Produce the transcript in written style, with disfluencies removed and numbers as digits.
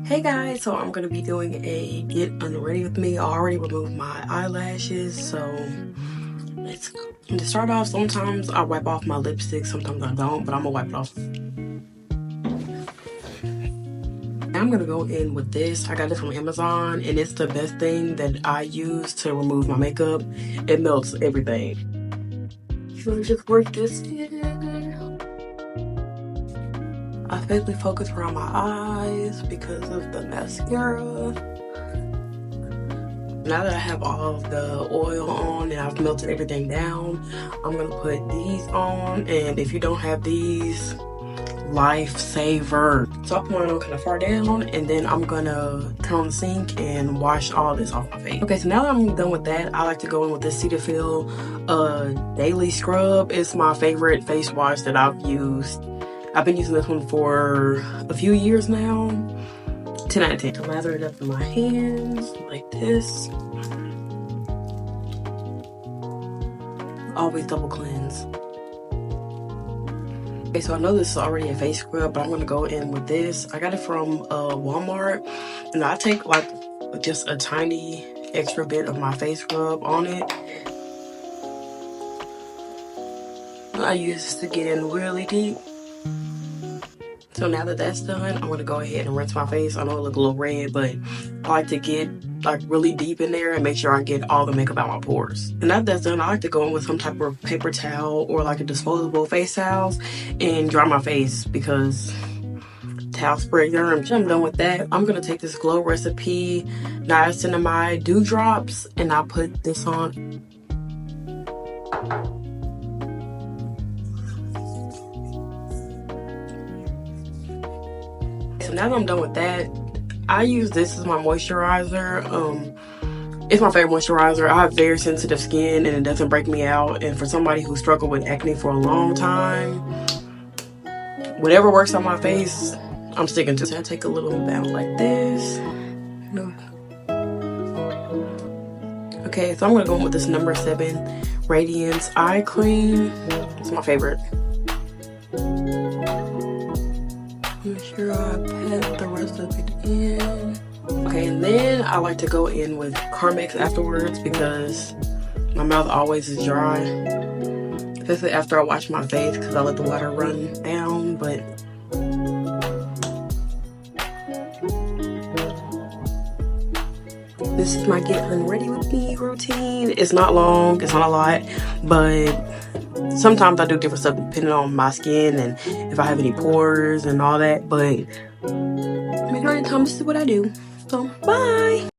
Hey guys, so I'm gonna be doing a get unready with me. I already removed my eyelashes, so let's go. To start off, sometimes I wipe off my lipstick, sometimes I don't, but I'm gonna wipe it off. I'm gonna go in with this. I got this from Amazon, and it's the best thing that I use to remove my makeup. It melts everything. So just work this in. I physically focus around my eyes because of the mascara. Now that I have all of the oil on and I've melted everything down, I'm gonna put these on. And if you don't have these, lifesaver. So I put mine on kind of far down, and then I'm gonna turn on the sink and wash all this off my face. Okay, so now that I'm done with that, I like to go in with this Cetaphil daily scrub. It's my favorite face wash that I've used. I've been using this one for a few years now. 10 out of 10. To lather it up in my hands like this. Always double cleanse. Okay, so I know this is already a face scrub, but I'm gonna go in with this. I got it from Walmart, and I take like just a tiny extra bit of my face scrub on it. I use this to get in really deep. So now that that's done, I'm gonna go ahead and rinse my face. I know it looks a little red, but I like to get like really deep in there and make sure I get all the makeup out my pores. And after that's done, I like to go in with some type of paper towel or like a disposable face towels and dry my face because towel spray germs. I'm done with that. I'm gonna take this Glow Recipe Niacinamide Dew Drops and I'll put this on. So now that I'm done with that, I use this as my moisturizer. It's my favorite moisturizer. I have very sensitive skin and it doesn't break me out. And for somebody who struggled with acne for a long time, whatever works on my face, I'm sticking to. So I take a little amount like this. Okay, so I'm gonna go in with this number 7 Radiance Eye Cream. It's my favorite. Make sure I pat the rest of it in. Okay, and then I like to go in with Carmex afterwards because my mouth always is dry. Especially after I wash my face because I let the water run down, but this is my get unready with me routine. It's not long, it's not a lot, but sometimes I do different stuff depending on my skin and if I have any pores and all that, but majority of the time this is what I do.